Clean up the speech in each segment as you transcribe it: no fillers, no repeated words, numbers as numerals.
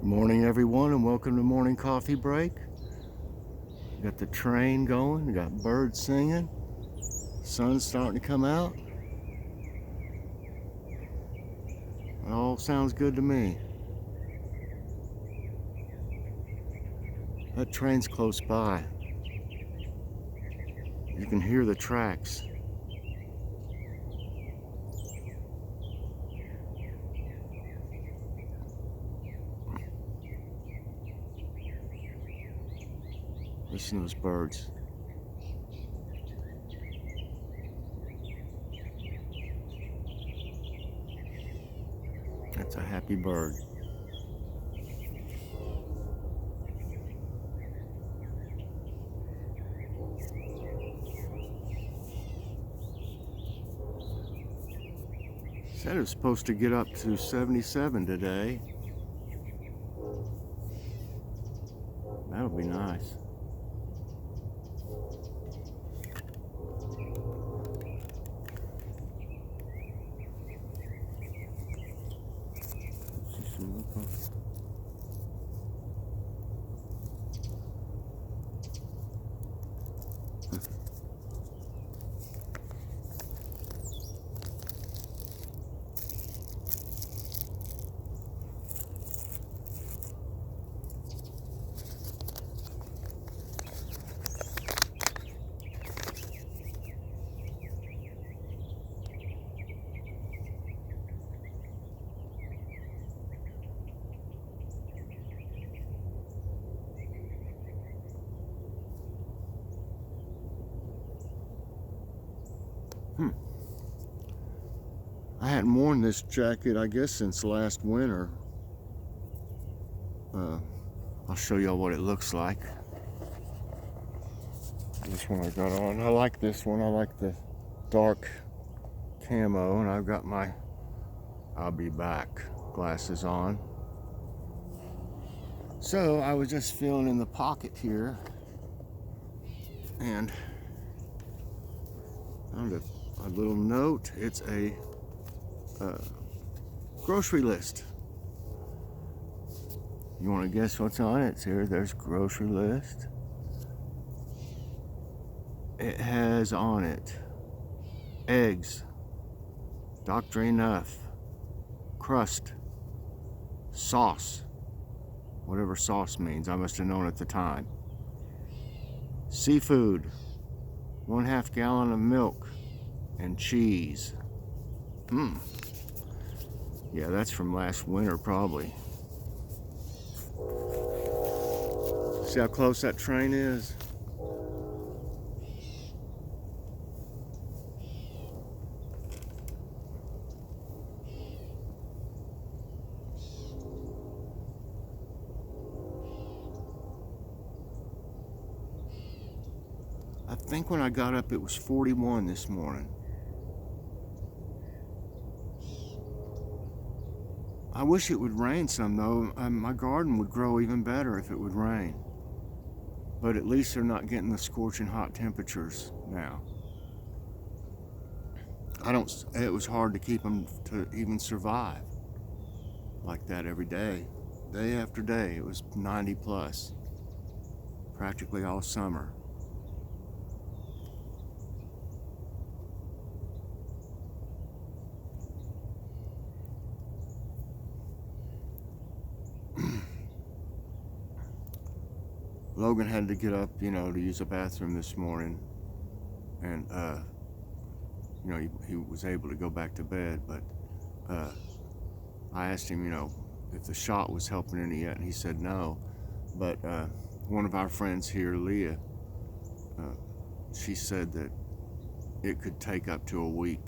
Good morning, everyone, and welcome to Morning Coffee Break. Got the train going, we got birds singing, sun's starting to come out. It all sounds good to me. That train's close by. You can hear the tracks. Listen to those birds. That's a happy bird. Said it was supposed to get up to 77 today. That would be nice. I hadn't worn this jacket, I guess, since last winter. I'll show y'all what it looks like. This one I got on. I like this one. I like the dark camo, and I've got my I'll be back glasses on. So I was just feeling in the pocket here and found a little note. It's a grocery list. You want to guess what's on it? It's here. There's grocery list. It has on it eggs, Dr. Enough, crust, sauce, whatever sauce means. I must have known at the time. Seafood, 1/2 gallon of milk, and cheese. Yeah, that's from last winter probably. See how close that train is? I think when I got up it was 41 this morning. I wish it would rain some though. My garden would grow even better if it would rain. But at least they're not getting the scorching hot temperatures now. It was hard to keep them to even survive like that every day. Day after day, it was 90 plus, practically all summer. Logan had to get up, to use a bathroom this morning, and he was able to go back to bed, but I asked him, if the shot was helping any yet, and he said no. But one of our friends here, Leah, she said that it could take up to a week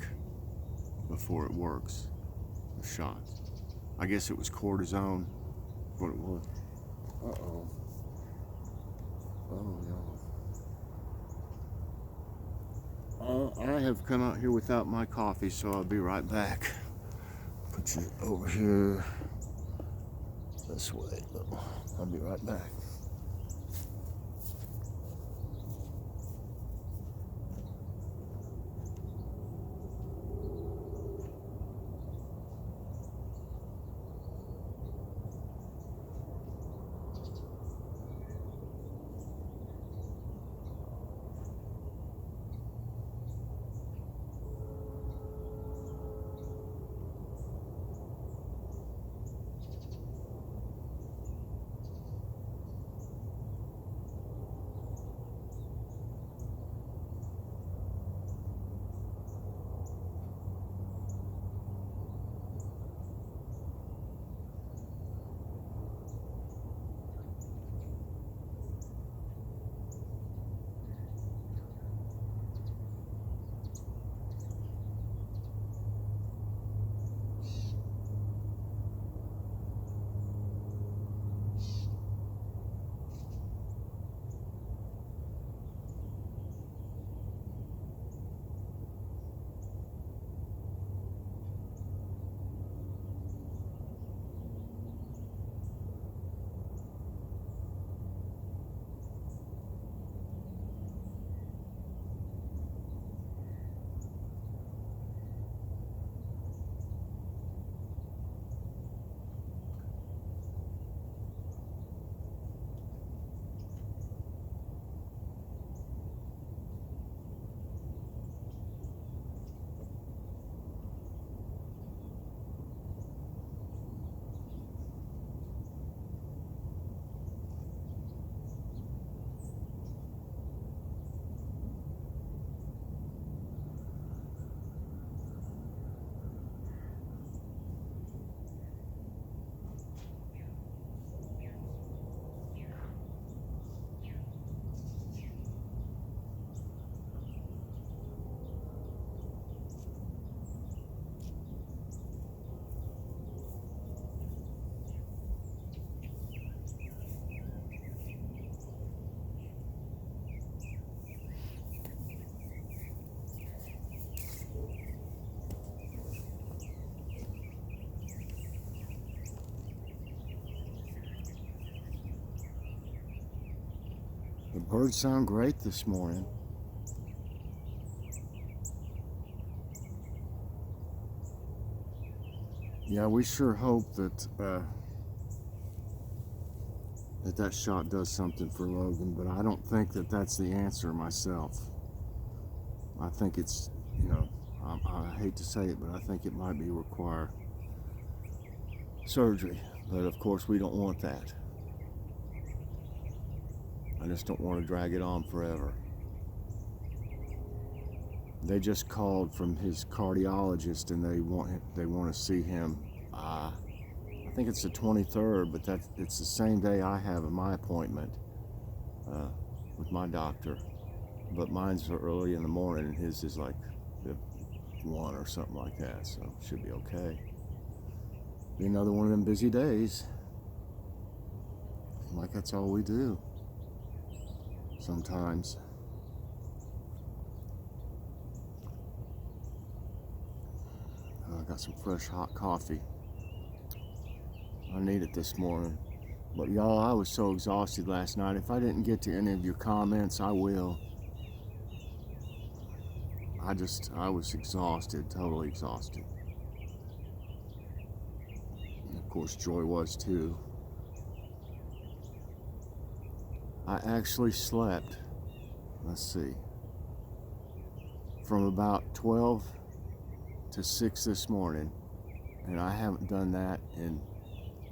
before it works, the shot. I guess it was cortisone, what it was. Uh-oh. Oh, no. I have come out here without my coffee, so I'll be right back. Put you over here this way. I'll be right back. Birds sound great this morning. Yeah, we sure hope that that shot does something for Logan, but I don't think that that's the answer myself. I think it's, I hate to say it, but I think it might be require surgery. But of course, we don't want that. I just don't want to drag it on forever. They just called from his cardiologist, and they want to see him. I think it's the 23rd, but it's the same day I have my appointment with my doctor. But mine's early in the morning, and his is like 1 or something like that, so should be okay. Be another one of them busy days. Like that's all we do sometimes. I got some fresh hot coffee. I need it this morning. But y'all, I was so exhausted last night. If I didn't get to any of your comments, I will. I was exhausted, totally exhausted. And of course, Joy was too. I actually slept, let's see, from about 12 to 6 this morning, and I haven't done that in,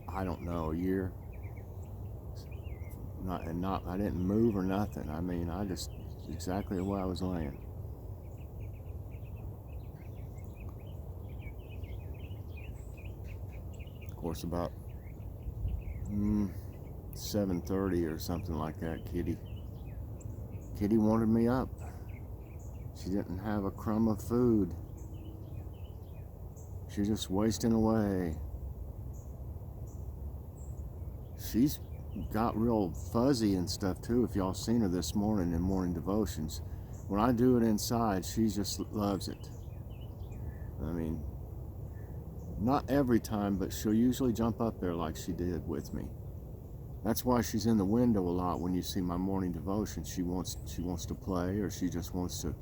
I don't know, a year. I didn't move or nothing. I mean, I just exactly the way I was laying. Of course, about 7:30 or something like that, Kitty wanted me up. She didn't have a crumb of food. She's just wasting away. She's got real fuzzy and stuff too. If y'all seen her this morning in morning devotions, when I do it inside, she just loves it. I mean, not every time, but she'll usually jump up there like she did with me. That's why she's in the window a lot when you see my morning devotion. She wants to play, or she just wants to,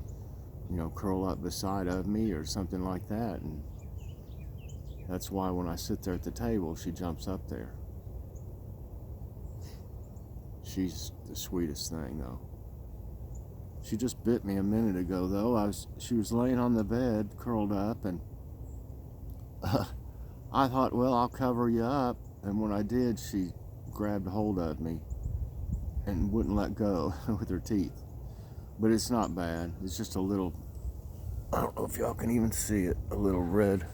curl up beside of me or something like that. And that's why when I sit there at the table, she jumps up there. She's the sweetest thing, though. She just bit me a minute ago, though. She was laying on the bed, curled up, and I thought, well, I'll cover you up. And when I did, she grabbed hold of me and wouldn't let go with her teeth. But it's not bad. It's just a little, I don't know if y'all can even see it, a little red.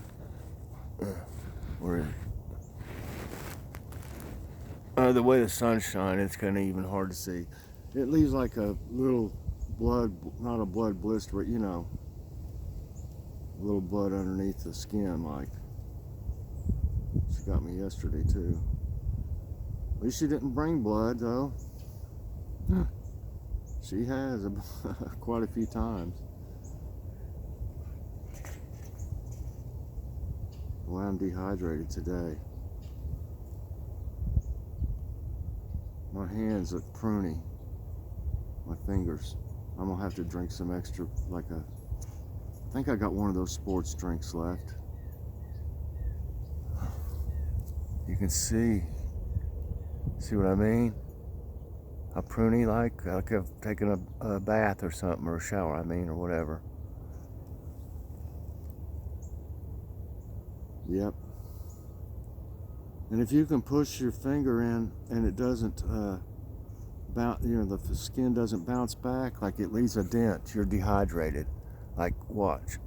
Where the way the sun's shining, it's kind of even hard to see. It leaves like a little blood, not a blood blister, but a little blood underneath the skin, like. She got me yesterday too. At least she didn't bring blood, though. She has quite a few times. Well, I'm dehydrated today. My hands look pruny. My fingers. I'm gonna have to drink some extra, I think I got one of those sports drinks left. You can see what I mean? A pruny, like I've taken a bath or something, or a shower, or whatever. Yep. And if you can push your finger in and it doesn't bounce, the skin doesn't bounce back, like it leaves a dent, you're dehydrated. Like, watch.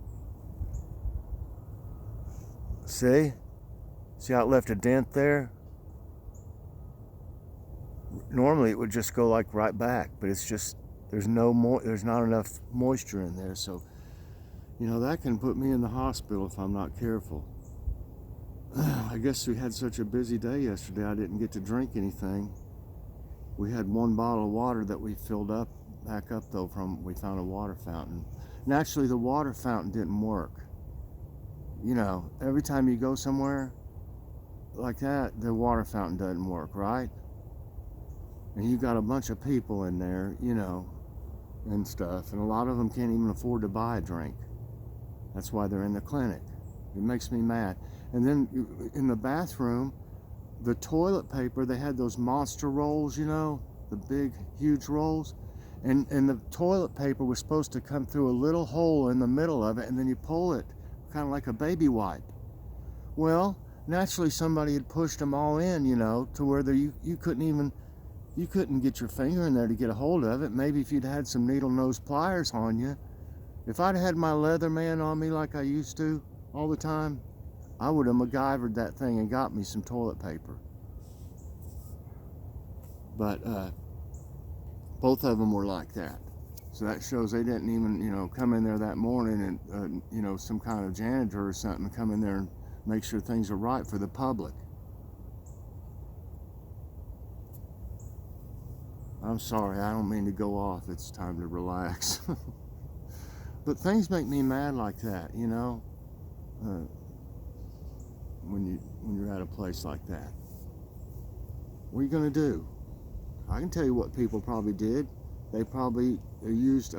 See how it left a dent there? Normally it would just go like right back, but it's just there's not enough moisture in there, so that can put me in the hospital if I'm not careful. I guess we had such a busy day yesterday, I didn't get to drink anything. We had one bottle of water that we filled back up though, we found a water fountain. And actually the water fountain didn't work. Every time you go somewhere like that, the water fountain doesn't work, right? and you got a bunch of people in there, you know, and stuff, and a lot of them can't even afford to buy a drink. That's why they're in the clinic. It makes me mad. And then in the bathroom, the toilet paper, they had those monster rolls, you know, the big, huge rolls. And the toilet paper was supposed to come through a little hole in the middle of it, and then you pull it, kind of like a baby wipe. Well, naturally somebody had pushed them all in, you know, to where you couldn't get your finger in there to get a hold of it. Maybe if you'd had some needle nose pliers on you. If I'd had my Leatherman on me like I used to all the time, I would have MacGyvered that thing and got me some toilet paper. But both of them were like that. So that shows they didn't even, you know, come in there that morning and, you know, some kind of janitor or something come in there and make sure things are right for the public. I'm sorry, I don't mean to go off. It's time to relax. But things make me mad like that, you know, when you're at a place like that. What are you going to do? I can tell you what people probably did. They probably used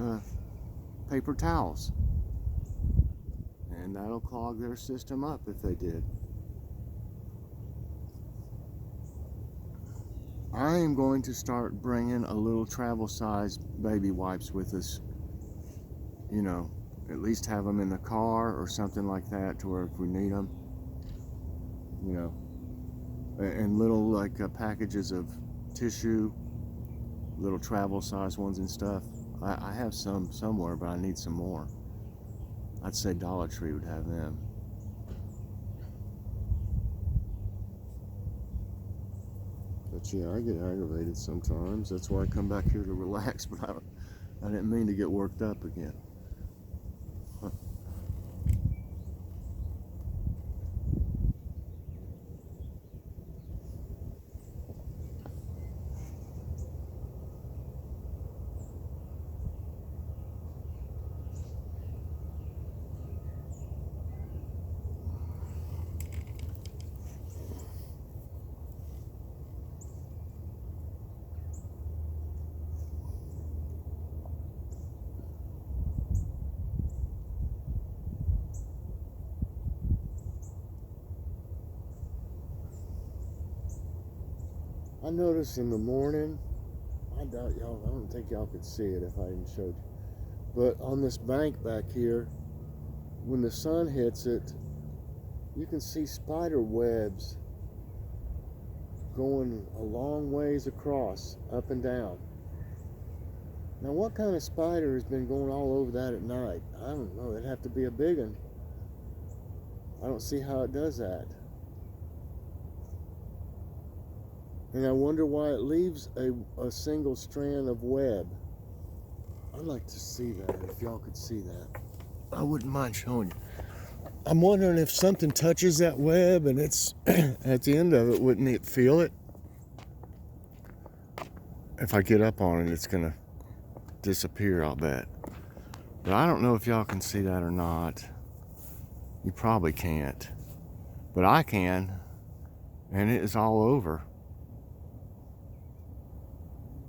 paper towels. And that'll clog their system up if they did. I am going to start bringing a little travel size baby wipes with us. You know, at least have them in the car or something like that, to where if we need them, you know, and little like packages of tissue, little travel size ones and stuff. I have some somewhere, but I need some more. I'd say Dollar Tree would have them. But yeah, I get aggravated sometimes. That's why I come back here to relax, but I didn't mean to get worked up again. I noticed in the morning, I don't think y'all could see it if I even showed you, but on this bank back here, when the sun hits it, you can see spider webs going a long ways across, up and down. Now, what kind of spider has been going all over that at night? I don't know. It'd have to be a big one. I don't see how it does that. And I wonder why it leaves a single strand of web. I'd like to see that, if y'all could see that. I wouldn't mind showing you. I'm wondering if something touches that web and it's at the end of it, wouldn't it feel it? If I get up on it, it's gonna disappear, I'll bet. But I don't know if y'all can see that or not. You probably can't. But I can. And it is all over.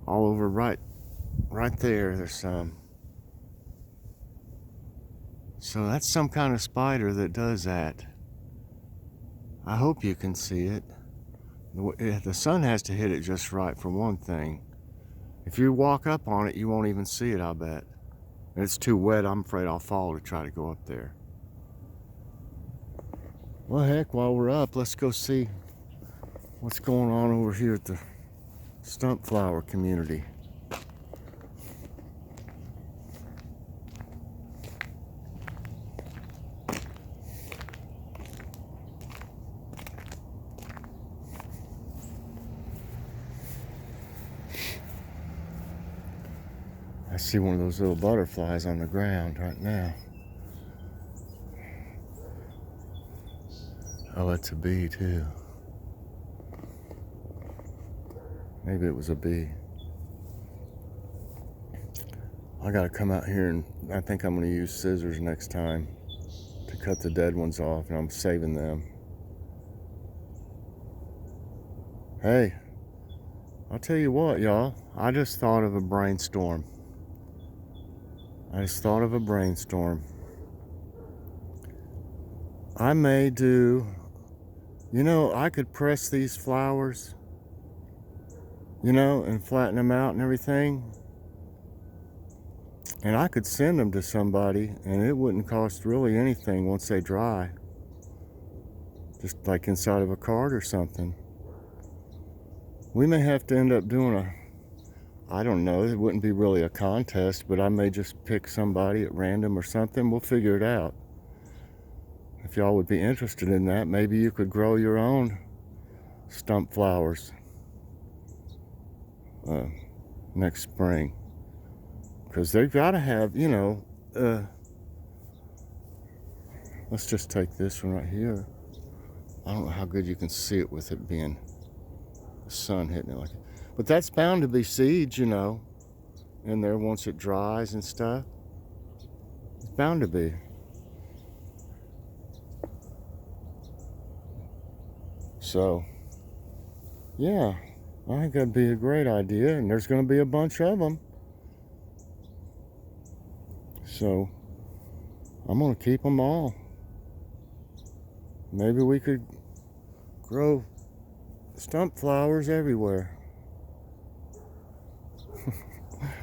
All over right there, there's some. So that's some kind of spider that does that. I hope you can see it. The sun has to hit it just right, for one thing. If you walk up on it, you won't even see it, I bet. And it's too wet, I'm afraid I'll fall to try to go up there. Well, heck, while we're up, let's go see what's going on over here at the stump flower community. I see one of those little butterflies on the ground right now. Oh, it's a bee too. Maybe it was a bee. I gotta come out here, and I think I'm gonna use scissors next time to cut the dead ones off, and I'm saving them. Hey, I'll tell you what, y'all. I just thought of a brainstorm. I may do, I could press these flowers, and flatten them out and everything. And I could send them to somebody, and it wouldn't cost really anything once they dry. Just like inside of a card or something. We may have to end up doing I don't know, it wouldn't be really a contest, but I may just pick somebody at random or something. We'll figure it out. If y'all would be interested in that, maybe you could grow your own stump flowers next spring. Because they've got to have, let's just take this one right here. I don't know how good you can see it with it being the sun hitting it like that. But that's bound to be seeds, in there once it dries and stuff. It's bound to be. So, yeah, I think that'd be a great idea, and there's going to be a bunch of them. So, I'm going to keep them all. Maybe we could grow stump flowers everywhere.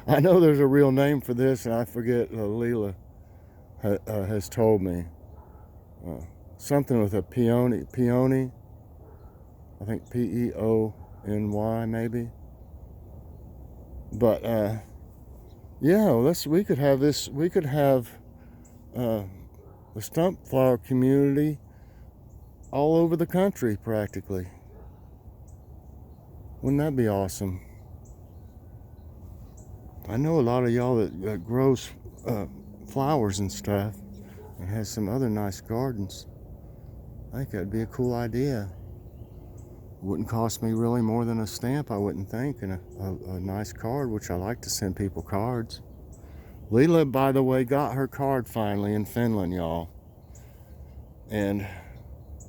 I know there's a real name for this, and I forget. Leela has told me. Something with a peony. I think Peony maybe. But yeah, we could have this. We could have the stump flower community all over the country practically. Wouldn't that be awesome? I know a lot of y'all that grows flowers and stuff and has some other nice gardens. I think that'd be a cool idea. Wouldn't cost me really more than a stamp, I wouldn't think, and a nice card, which I like to send people cards. Leela, by the way, got her card finally in Finland, y'all. And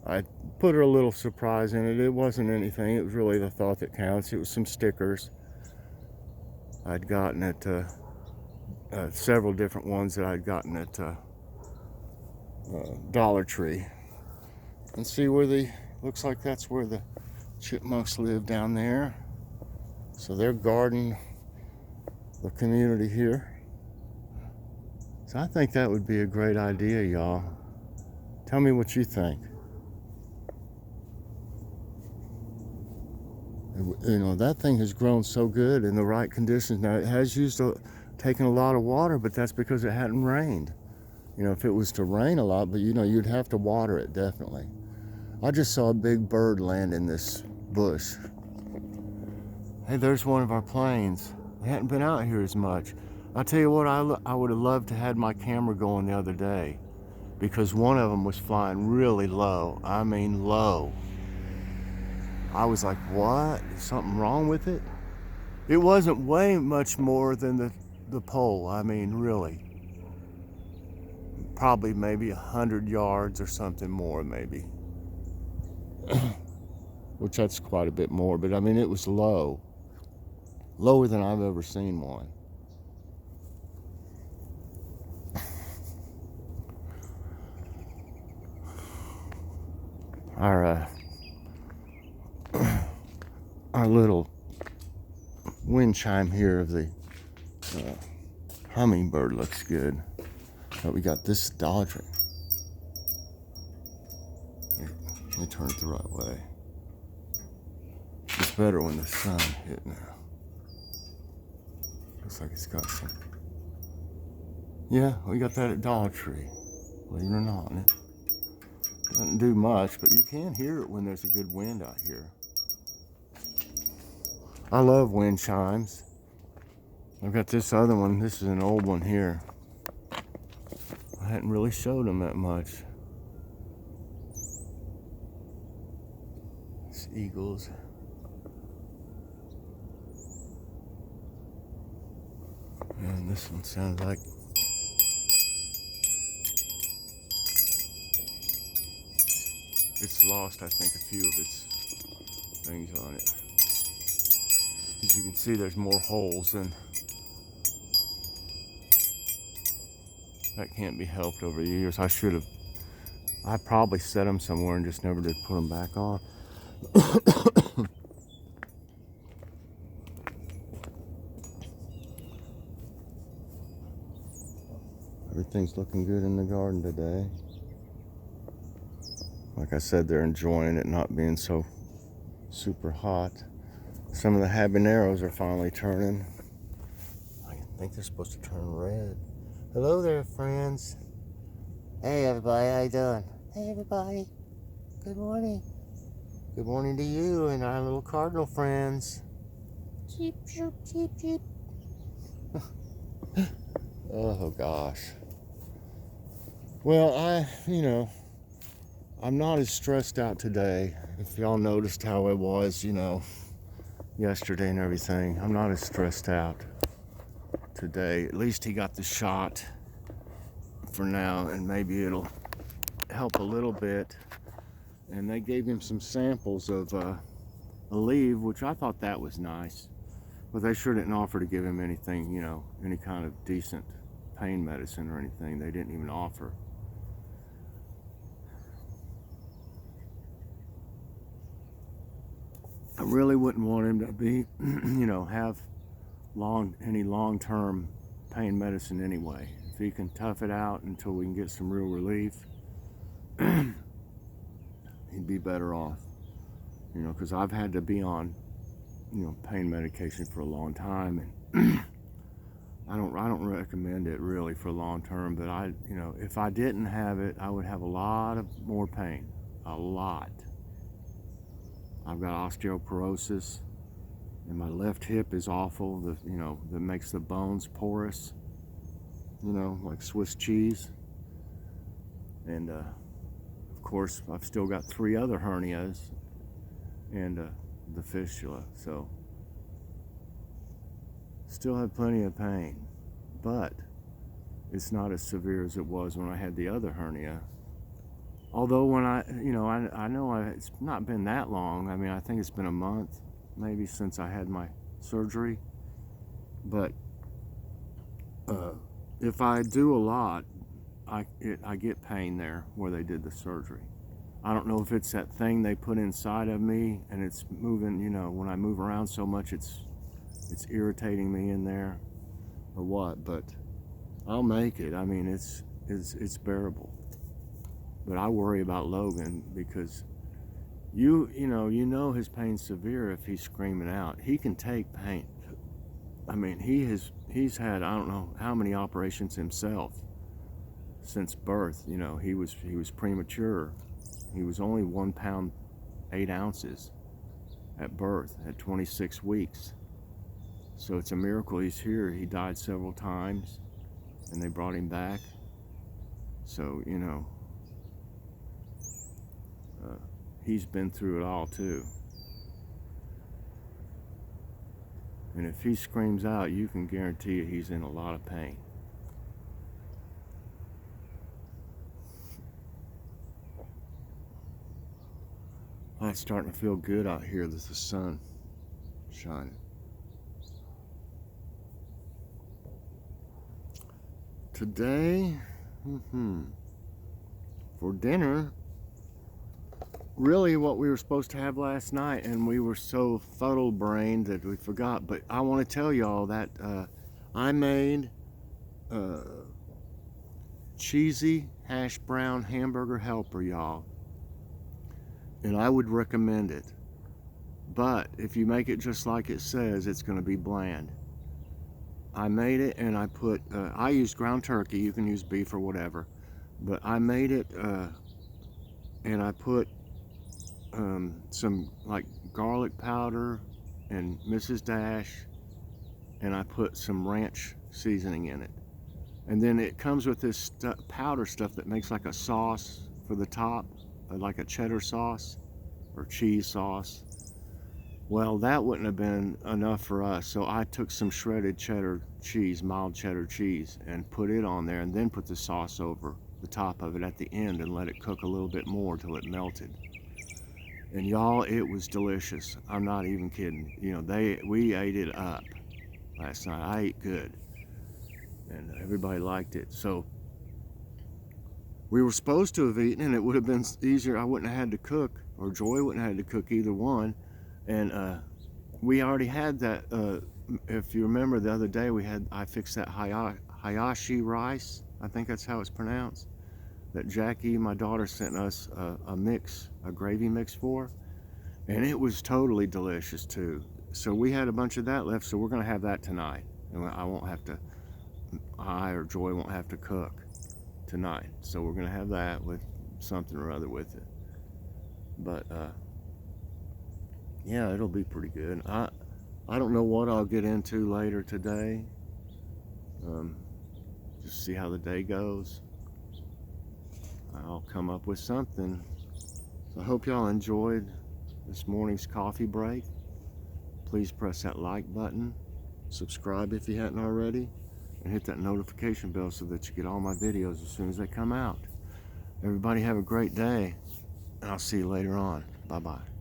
I put her a little surprise in it. It wasn't anything. It was really the thought that counts. It was some stickers. I'd gotten at several different ones that I'd gotten at Dollar Tree. And see looks like that's where the chipmunks live down there. So they're guarding the community here. So I think that would be a great idea, y'all. Tell me what you think. That thing has grown so good in the right conditions. Now, it has taken a lot of water, but that's because it hadn't rained. If it was to rain a lot, but you'd have to water it, definitely. I just saw a big bird land in this bush. Hey, there's one of our planes. They hadn't been out here as much. I'll tell you what, I would have loved to have my camera going the other day, because one of them was flying really low. I mean low. I was like, what? Is something wrong with it? It wasn't way much more than the pole. I mean, really. Probably maybe 100 yards or something more, maybe. Which that's quite a bit more, but I mean, it was low. Lower than I've ever seen one. Our little wind chime here of the hummingbird looks good. But we got this Dollar Tree. Let me turn it the right way. It's better when the sun hit now. Looks like it's got some. Yeah, we got that at Dollar Tree. Believe it or not. And it doesn't do much, but you can hear it when there's a good wind out here. I love wind chimes. I've got this other one. This is an old one here. I hadn't really showed them that much. It's eagles. And this one sounds like it's lost, I think, a few of its things on it. As you can see, there's more holes, and that can't be helped over the years. I probably set them somewhere and just never did put them back on. Everything's looking good in the garden today. Like I said, they're enjoying it not being so super hot. Some of the habaneros are finally turning. I think they're supposed to turn red. Hello there, friends. Hey, everybody, how you doing? Hey, everybody. Good morning. Good morning to you and our little cardinal friends. Cheep, cheep, cheep, cheep. Oh, gosh. Well, I'm not as stressed out today. If y'all noticed how I was, yesterday and everything, I'm not as stressed out today. At least he got the shot for now, and maybe it'll help a little bit. And they gave him some samples of Aleve, which I thought that was nice. But they sure didn't offer to give him anything, any kind of decent pain medicine or anything. They didn't even offer. I really wouldn't want him to be, have any long-term pain medicine anyway. If he can tough it out until we can get some real relief, he'd be better off. Because I've had to be on, pain medication for a long time, and I don't recommend it really for long term. But if I didn't have it, I would have a lot of more pain, a lot. I've got osteoporosis, and my left hip is awful. That makes the bones porous, like Swiss cheese. And of course, I've still got 3 other hernias and the fistula, so still have plenty of pain, but it's not as severe as it was when I had the other hernia. Although when I know it's not been that long. I mean, I think it's been a month maybe since I had my surgery. But if I do a lot, I get pain there where they did the surgery. I don't know if it's that thing they put inside of me and it's moving, when I move around so much, it's irritating me in there or what, but I'll make it. I mean, it's bearable. But I worry about Logan because you know his pain's severe if he's screaming out. He can take pain. I mean, he's had I don't know how many operations himself since birth. He was premature. He was only 1 pound 8 ounces at birth at 26 weeks. So it's a miracle he's here. He died several times and they brought him back. So, he's been through it all too. And if he screams out, you can guarantee you he's in a lot of pain. It's starting to feel good out here with the sun shining. Today, for dinner, really what we were supposed to have last night, and we were so fuddle-brained that we forgot, but I want to tell y'all that I made cheesy hash brown hamburger helper, y'all, and I would recommend it. But if you make it just like it says, it's going to be bland. I made it and I put I used ground turkey. You can use beef or whatever, but I made it and I put some like garlic powder and Mrs. Dash, and I put some ranch seasoning in it. And then it comes with this powder stuff that makes like a sauce for the top, like a cheddar sauce or cheese sauce. Well, that wouldn't have been enough for us, so I took some shredded cheddar cheese, mild cheddar cheese, and put it on there, and then put the sauce over the top of it at the end and let it cook a little bit more till it melted. And y'all, it was delicious. I'm not even kidding. You know, we ate it up last night. I ate good, and everybody liked it. So we were supposed to have eaten, and it would have been easier. I wouldn't have had to cook, or Joy wouldn't have had to cook, either one. And we already had that. If you remember the other day, I fixed that hayashi rice. I think that's how it's pronounced. That Jackie, my daughter, sent us a gravy mix for, and it was totally delicious too. So we had a bunch of that left, so we're gonna have that tonight, and I or Joy won't have to cook tonight. So we're gonna have that with something or other with it. But yeah, it'll be pretty good. I don't know what I'll get into later today. Just see how the day goes. I'll come up with something. So I hope y'all enjoyed this morning's coffee break. Please press that like button, subscribe if you hadn't already, and hit that notification bell so that you get all my videos as soon as they come out. Everybody have a great day, and I'll see you later on. Bye-bye.